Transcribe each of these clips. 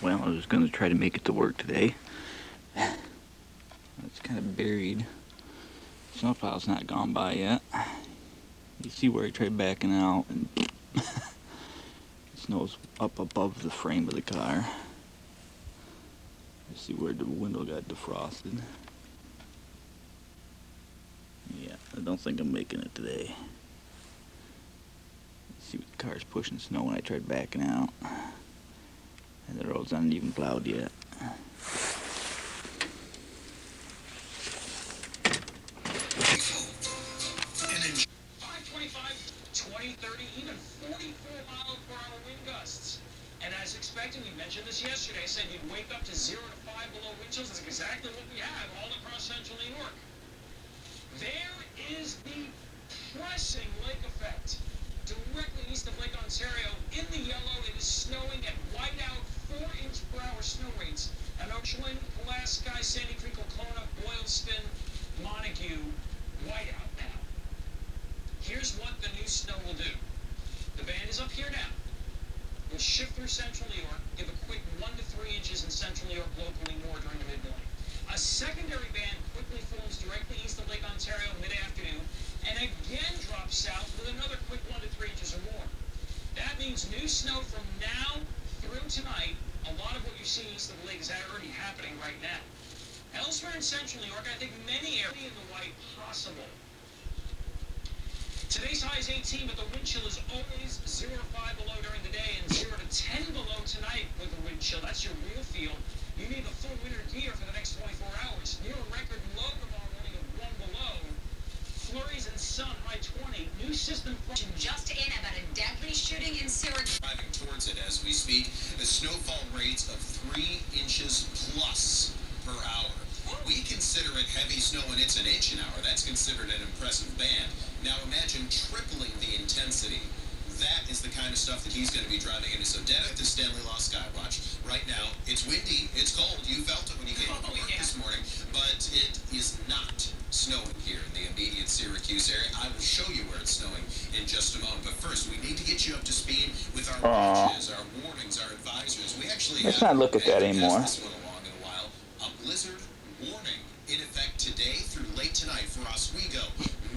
Well, I was going to try to make it to work today. It's kind of buried. Snowplow's not gone by yet. You see where I tried backing out and snow's up above the frame of the car. You see where the window got defrosted. Yeah, I don't think I'm making it today. You see the car's pushing snow when I tried backing out. And the road's not even plowed yet. 20, 30, even 44-mile-per-hour wind gusts. And as expected, we mentioned this yesterday, said you'd wake up to 0 to 5 below wind chills. That's exactly what we have all across central New York. There is the pressing lake effect. Directly east of Lake Ontario, in the yellow, it is snowing at whiteout 4-inch-per-hour snow rates. And Oakland, Pulaski, Sandy Creek, Oklahoma, Boylston, Montague, whiteout now. Here's what the new snow will do. The band is up here now. We'll shift through central New York, give a quick 1 to 3 inches in central New York, locally more during the mid-morning. A secondary band quickly forms directly east of Lake Ontario mid-afternoon, and again drops south with another quick 1 to 3 inches or more. That means new snow from now through tonight. A lot of what you see east of the lake is already happening right now. Elsewhere in central New York, I think many areas in the white possible. Today's high is 18, but the wind chill is always 0 to 5 below during the day and 0 to 10 below tonight with the wind chill. That's your real feel. You need the full winter gear for the next 24 hours. Near a record low tomorrow morning of 1 below. Flurries and sun, high 20. New system just in about a deadly shooting in Syracuse. Driving towards it as we speak. The snowfall rates of 3 inches plus per hour. We consider it heavy snow and it's an inch an hour. That's considered an impressive band. Now imagine tripling the intensity. That is the kind of stuff that he's going to be driving into. So dead at the Stanley Law Skywatch. Right now, it's windy, it's cold. You felt it when you came to work this morning. But it is not snowing here in the immediate Syracuse area. I will show you where it's snowing in just a moment. But first, we need to get you up to speed with our watches, our warnings, our advisors. We actually Let's not look at that anymore. This one along in a while. A blizzard warning in effect today through late tonight for Oswego,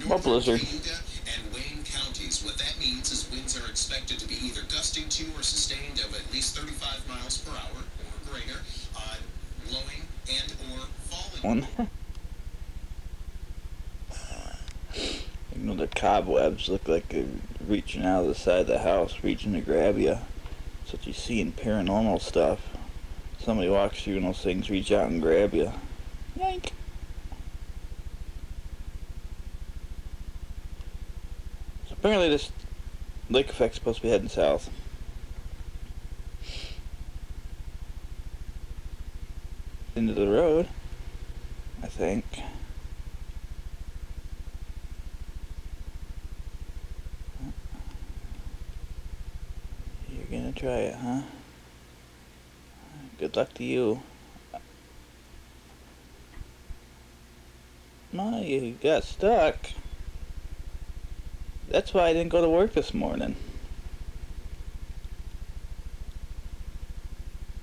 What blizzard? Cayuga, and Wayne counties. What that means is winds are expected to be either gusting to or sustained of at least 35 miles per hour or greater, blowing and or falling. You know, the cobwebs look like they're reaching out of the side of the house, reaching to grab you. That's what you see in paranormal stuff. Somebody walks through and those things reach out and grab you. Yank! So apparently this lake effect's supposed to be heading south. Into the road, I think. You're gonna try it, huh? Good luck to you. No, you got stuck. That's why I didn't go to work this morning.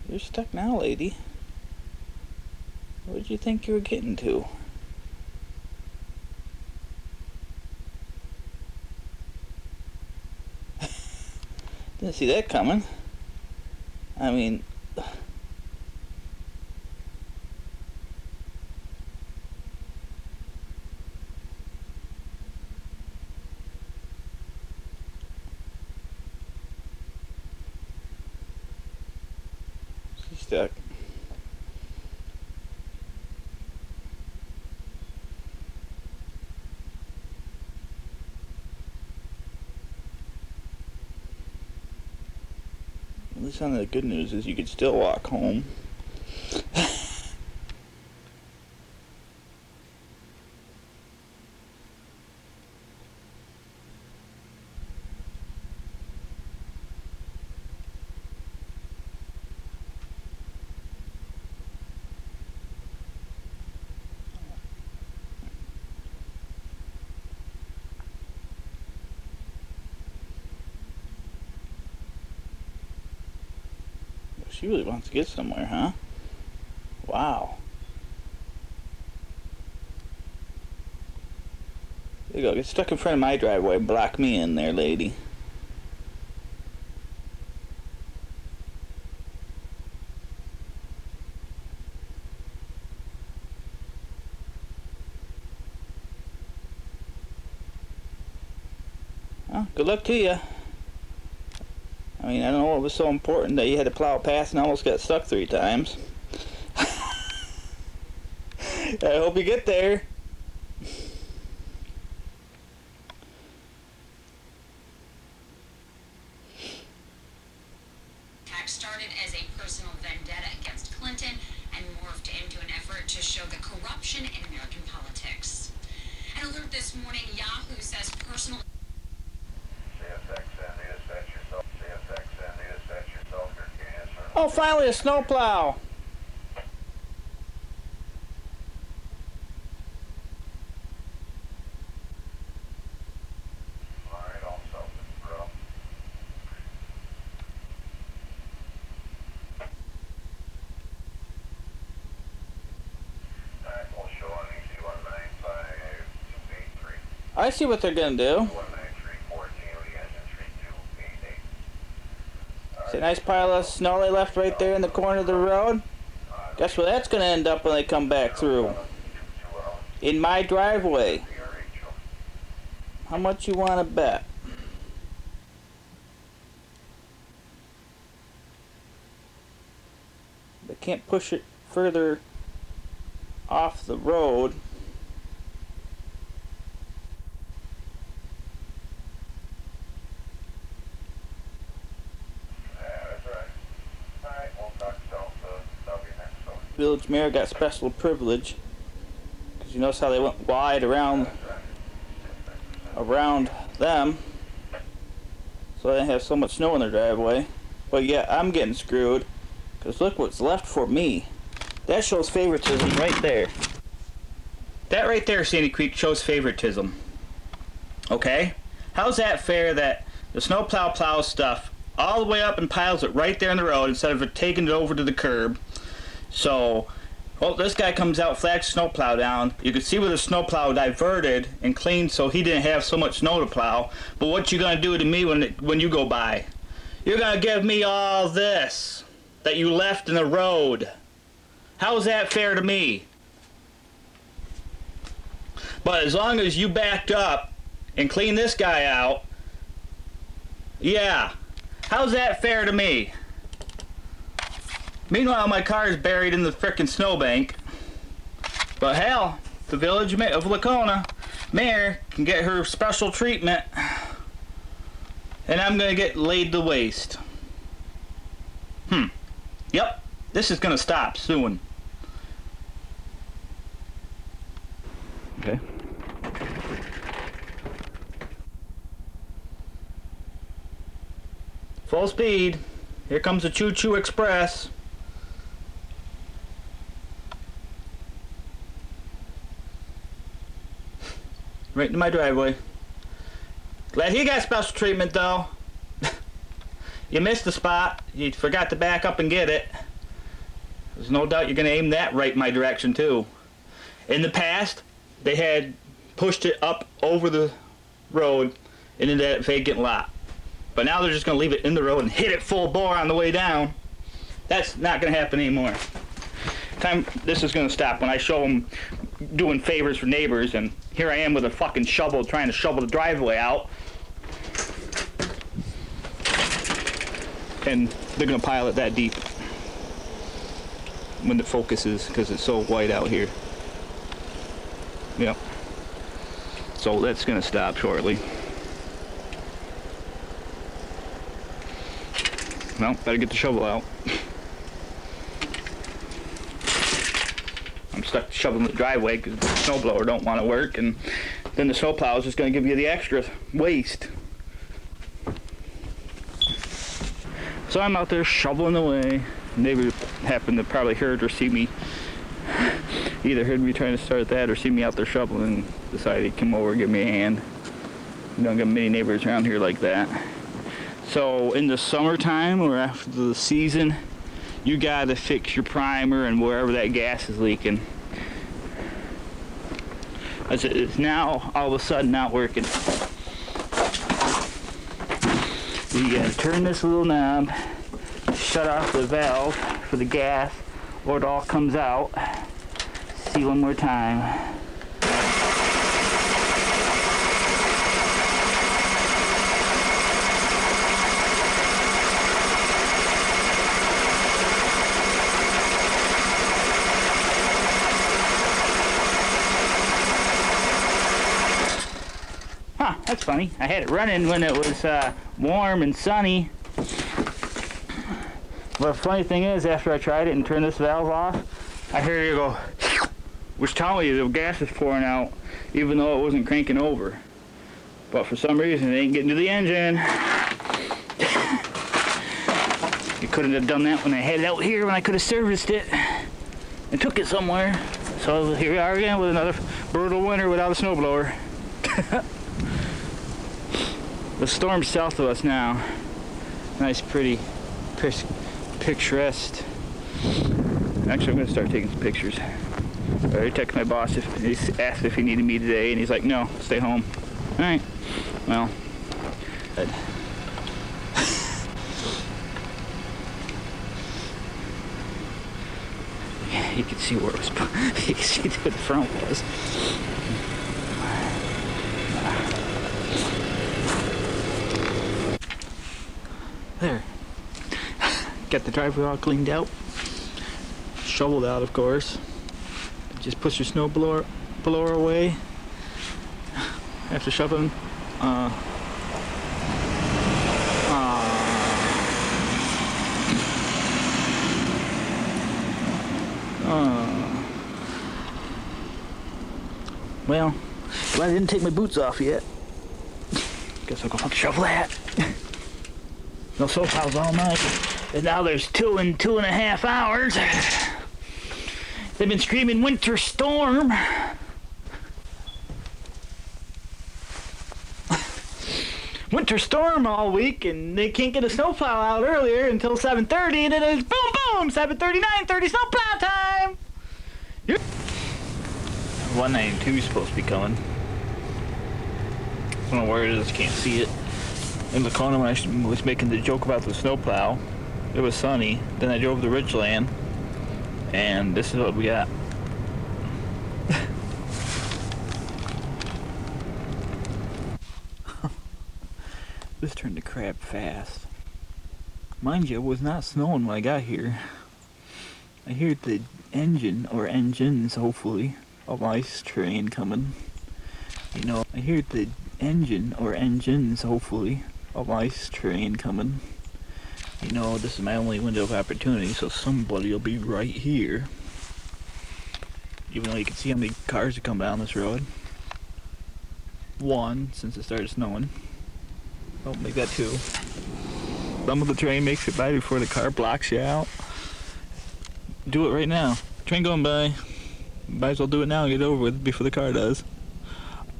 You're stuck now, lady. Where'd you think you were getting to? Didn't see that coming. I mean... She's stuck. At least on the good news is you could still walk home. She really wants to get somewhere, huh? Wow. There you go. Get stuck in front of my driveway. Block me in there, lady. Well, good luck to you. I mean, I don't know what was so important that you had to plow past and almost got stuck 3 times. I hope you get there. Attack started as a personal vendetta against Clinton and morphed into an effort to show the corruption in American politics. An alert this morning, Yahoo says personal... Oh, finally a snowplow. I see what they're gonna do. See a nice pile of snow they left right there in the corner of the road? Guess where that's gonna end up when they come back through? In my driveway. How much you wanna bet? They can't push it further off the road. Village mayor got special privilege because you notice how they went wide around them, so they didn't have so much snow in their driveway. But yeah, I'm getting screwed because look what's left for me. That shows favoritism right there. That right there, Sandy Creek, shows favoritism. Okay? How's that fair that the snowplow plows stuff all the way up and piles it right there in the road instead of taking it over to the curb? So, well, this guy comes out, flags snowplow down. You can see where the snowplow diverted and cleaned so he didn't have so much snow to plow. But what you gonna do to me when you go by? You're gonna give me all this that you left in the road. How's that fair to me? But as long as you backed up and cleaned this guy out, yeah, how's that fair to me? Meanwhile, my car is buried in the frickin' snowbank. But hell, the village of Lacona mayor can get her special treatment. And I'm gonna get laid to waste. Yep, this is gonna stop soon. Okay. Full speed. Here comes the Choo Choo Express. Right into my driveway. Glad he got special treatment though. You missed the spot. You forgot to back up and get it. There's no doubt you're going to aim that right in my direction too. In the past, they had pushed it up over the road into that vacant lot. But now they're just going to leave it in the road and hit it full bore on the way down. That's not going to happen anymore. This is going to stop when I show them doing favors for neighbors, and here I am with a fucking shovel trying to shovel the driveway out. And they're going to pile it that deep when it focuses because it's so white out here. Yep. So that's going to stop shortly. Well, better get the shovel out. I'm stuck shoveling the driveway because the snowblower don't want to work, and then the snowplow is just going to give you the extra waste. So I'm out there shoveling away. Neighbor happened to probably heard or see me. Either heard me trying to start that or see me out there shoveling and decided to come over and give me a hand. You don't get many neighbors around here like that. So in the summertime or after the season, you gotta fix your primer and wherever that gas is leaking. It's now all of a sudden not working. You gotta turn this little knob, shut off the valve for the gas, or it all comes out. See one more time. Huh, that's funny. I had it running when it was warm and sunny. But the funny thing is, after I tried it and turned this valve off, I heard it go, which tells me the gas is pouring out, even though it wasn't cranking over. But for some reason, it ain't getting to the engine. You couldn't have done that when I had it out here when I could have serviced it and took it somewhere. So here we are again with another brutal winter without a snowblower. The storm's south of us now. Nice, pretty, picturesque. Actually, I'm going to start taking some pictures. I already texted my boss. He asked if he needed me today, and he's like, no, stay home. All right. Well, good. Yeah, you can see where it was. You can see where the front was. There. Got the driveway all cleaned out. Shoveled out, of course. Just push your snow blower away. After shoving. Well, I didn't take my boots off yet. Guess I'll go have to shovel that. No snowplows all night. And now there's 2.5 hours. They've been screaming winter storm. Winter storm all week, and they can't get a snowplow out earlier until 7:30, and then it's boom boom, 7:30, 9:30 snowplow time. 192 is supposed to be coming. I don't know where it is, can't see it. In Lacona, when I was making the joke about the snowplow, it was sunny. Then I drove to Ridgeland, and this is what we got. This turned to crap fast. Mind you, it was not snowing when I got here. I hear the engine, or engines hopefully, of ice train coming. You know, I hear the engine, or engines hopefully, of ice train coming. You know, this is my only window of opportunity, so somebody will be right here. Even though you can see how many cars are coming down this road. One, since it started snowing. Oh, make that two. Some of the train makes it by before the car blocks you out. Do it right now. Train going by. Might as well do it now and get it over with before the car does.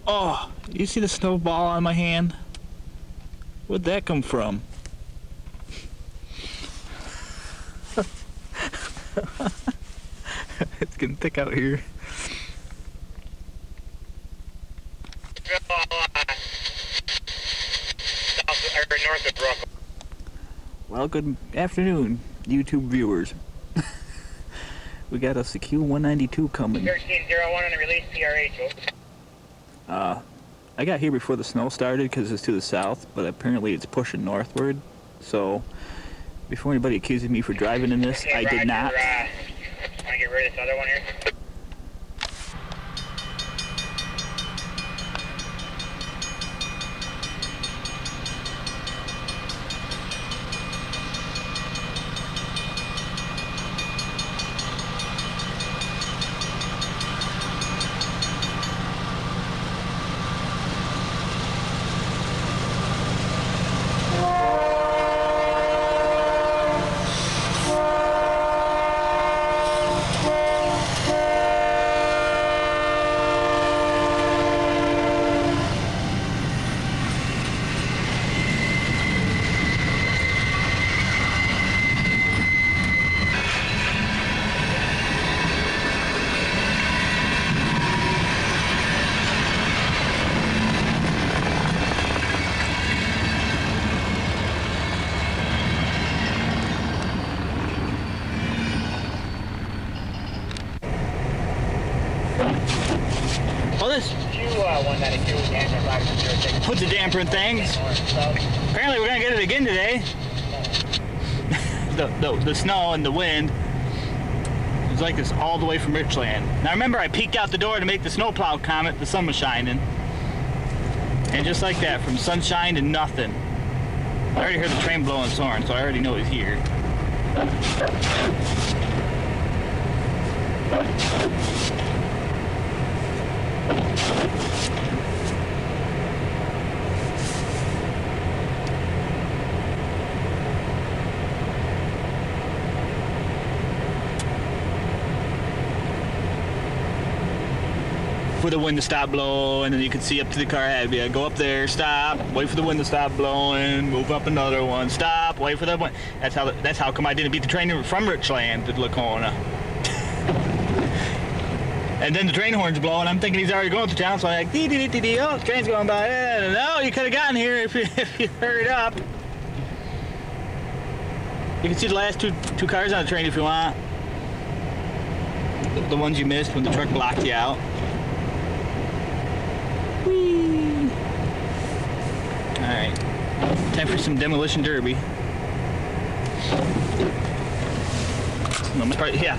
Oh, you see the snowball on my hand? Where'd that come from? It's getting thick out here. North of Brooklyn. Well, good afternoon, YouTube viewers. We got a Secure 192 coming. 1301 on the release PRH. I got here before the snow started because it's to the south, but apparently it's pushing northward. So, before anybody accuses me for driving in this, I did not. Want to get rid of this other one here? tampering things. Apparently we're gonna get it again today. The snow and the wind. It's like this all the way from Richland. Now remember, I peeked out the door to make the snowplow comment. The sun was shining. And just like that, from sunshine to nothing. I already heard the train blowing its horn, so I already know he's here. For the wind to stop blowing, and then you can see up to the car ahead. Yeah, go up there, stop, wait for the wind to stop blowing, move up another one, stop, wait for that one. That's how come I didn't beat the train from Richland to Lacona. And then the train horn's blowing. I'm thinking he's already going through town, so I'm like, dee dee dee dee. Oh, the train's going by. No, you could have gotten here if you hurried up. You can see the last two cars on the train if you want. The ones you missed when the truck blocked you out. Whee! Alright. Time for some demolition derby. Yeah.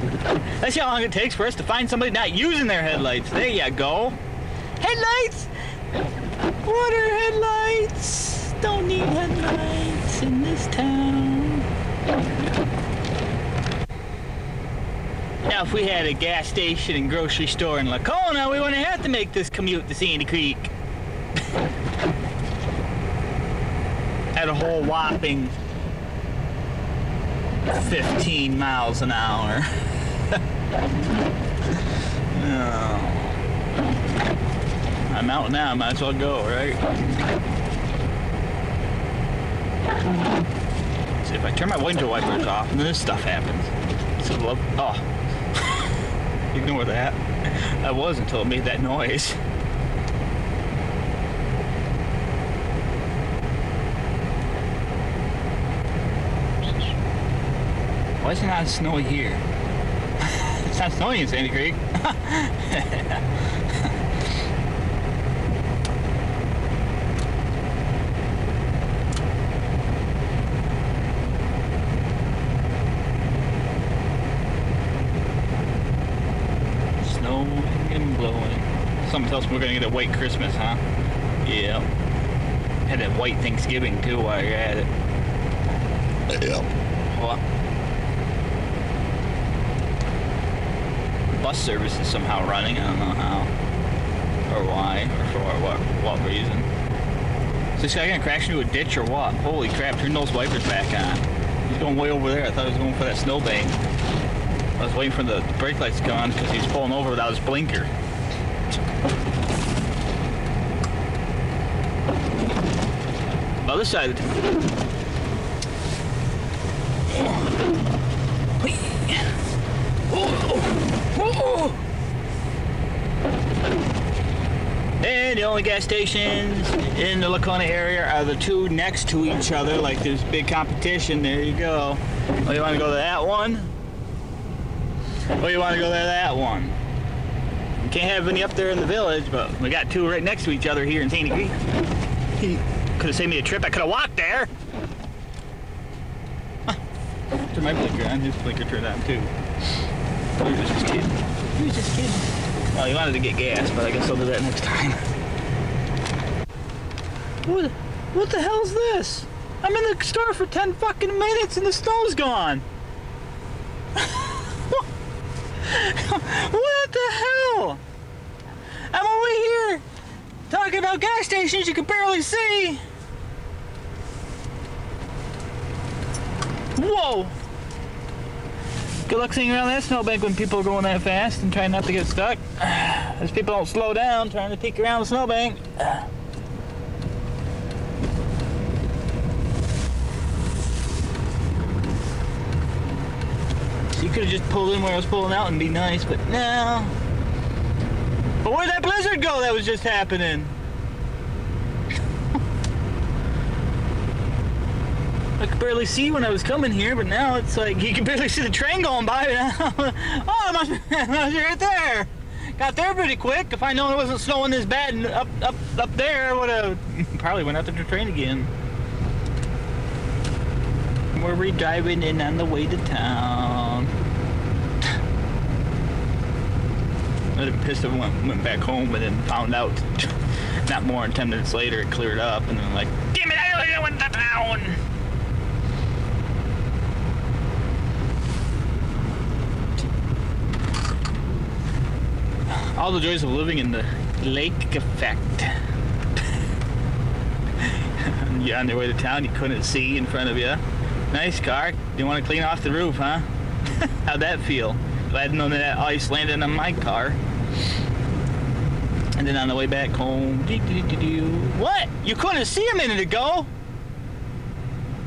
That's how long it takes for us to find somebody not using their headlights. There you go. Headlights! What are headlights? Don't need headlights in this town. Now, if we had a gas station and grocery store in Lacona, we wouldn't have to make this commute to Sandy Creek. At a whole whopping 15 miles an hour. No. I'm out now, might as well go, right? See, if I turn my window wipers off, and then this stuff happens. So, oh. Ignore that. I was until it made that noise. Why is it not snowy here? It's not snowing in Sandy Creek. Snowing and blowing. Something tells me we're gonna get a white Christmas, huh? Yeah. Had that white Thanksgiving too while you're at it. Yeah. What? Bus service is somehow running. I don't know how, or why, or for what reason. Is this guy gonna crash into a ditch or what? Holy crap! Turn those wipers back on. He's going way over there. I thought he was going for that snowbank. I was waiting for the brake lights to come on because he's pulling over without his blinker. Other side of the And the only gas stations in the Lacona area are the two next to each other, like there's big competition. There you go. Oh, you want to go to that one? Oh, you want to go to that one? We can't have any up there in the village, but we got two right next to each other here in Sandy Creek. Could have saved me a trip. I could have walked there. Turn my blinker on. His blinker turned on too. He was just kidding. He was just kidding. Oh, he wanted to get gas, but I guess I'll do that next time. What the hell's this? I'm in the store for 10 fucking minutes and the snow's gone. What the hell? I'm over here talking about gas stations you can barely see. Whoa. Good luck seeing around that snowbank when people are going that fast and trying not to get stuck. As people don't slow down trying to peek around the snowbank. So you could have just pulled in where I was pulling out and be nice, but no. But where'd that blizzard go that was just happening? I could barely see when I was coming here, but now it's like you can barely see the train going by now. Oh, it must be right there. Got there pretty quick. If I known it wasn't snowing this bad and up there, I would have probably went out to the train again. We're re-driving in on the way to town. I'd have been pissed if I went back home and then found out not more than 10 minutes later it cleared up, and then I'm like, damn it, I went to town! All the joys of living in the lake effect. You're on your way to town, you couldn't see in front of you. Nice car. Didn't want to clean off the roof, huh? How'd that feel? Glad to know that ice landed on my car. And then on the way back home, what? You couldn't see a minute ago?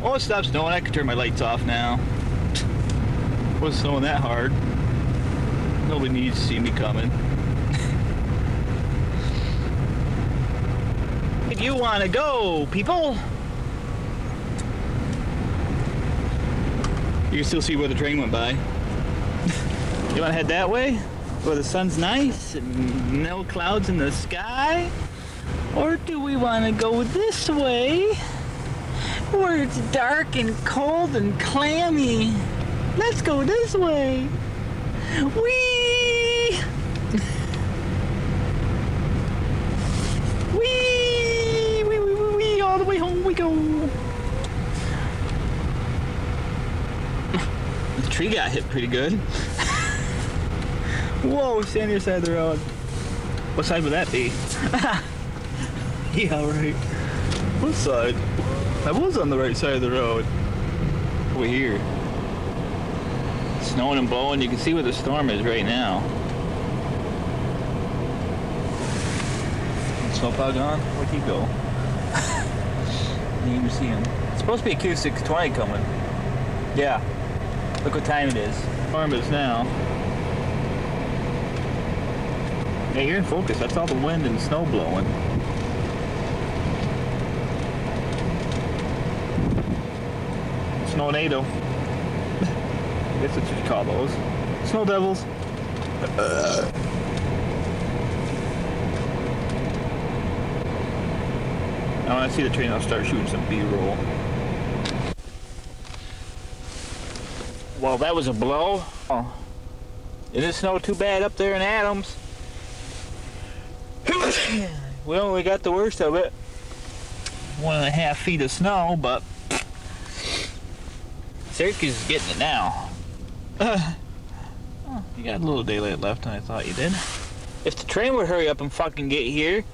Oh, it stopped snowing. I can turn my lights off now. Wasn't snowing that hard. Nobody needs to see me coming. If you want to go, people. You can still see where the train went by. You want to head that way? Where the sun's nice and no clouds in the sky? Or do we want to go this way? Where it's dark and cold and clammy. Let's go this way. Whee! Whee! Wee, wee, wee, wee, all the way home we go. The tree got hit pretty good. Whoa, stand on your side of the road. What side would that be? Yeah, right. What side? I was on the right side of the road. Over here. It's snowing and blowing. You can see where the storm is right now. Snowplow gone? Where'd he go? Didn't even see him. It's supposed to be a Q620 coming. Yeah. Look what time it is. Storm is now. Yeah, you're in focus. That's all the wind and snow blowing. Snownado. I guess that's what you call those. Snow devils. Now when I see the train, I'll start shooting some B-roll. Well, that was a blow. Oh. It didn't snow too bad up there in Adams. We only got the worst of it. 1.5 feet of snow, but Syracuse is getting it now. Oh, you got a little daylight left than I thought you did. If the train would hurry up and fucking get here.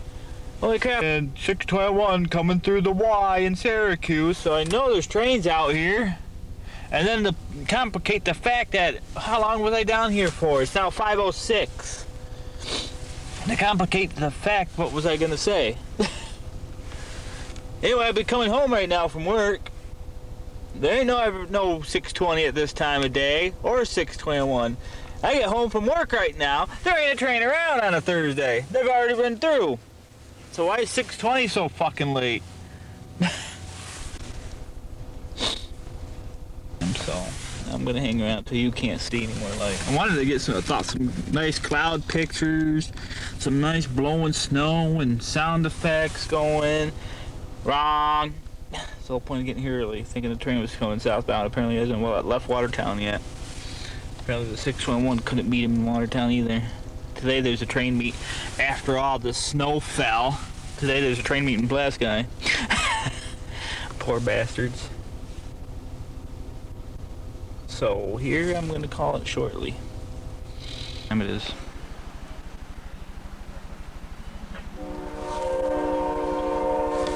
Holy crap. And 621 coming through the Y in Syracuse, so I know there's trains out here. And then to complicate the fact that, how long was I down here for? It's now 5:06. To complicate the fact, what was I gonna say? Anyway, I'll be coming home right now from work. There ain't no 6:20 at this time of day, or 6:21. I get home from work right now, there ain't a train around on a Thursday. They've already been through. So why is 6:20 so fucking late? So I'm gonna hang around till you can't see anymore light. I wanted to get some nice cloud pictures, some nice blowing snow and sound effects going. Wrong. It's the whole point of getting here early, thinking the train was going southbound. Apparently it hasn't left Watertown yet. Apparently the 611 couldn't meet him in Watertown either. Today there's a train meet. After all the snow fell, today there's a train meet in Glasgow. Poor bastards. So here I'm going to call it shortly. Time it is.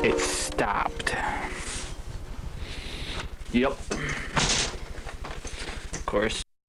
It stopped. Yep. Of course,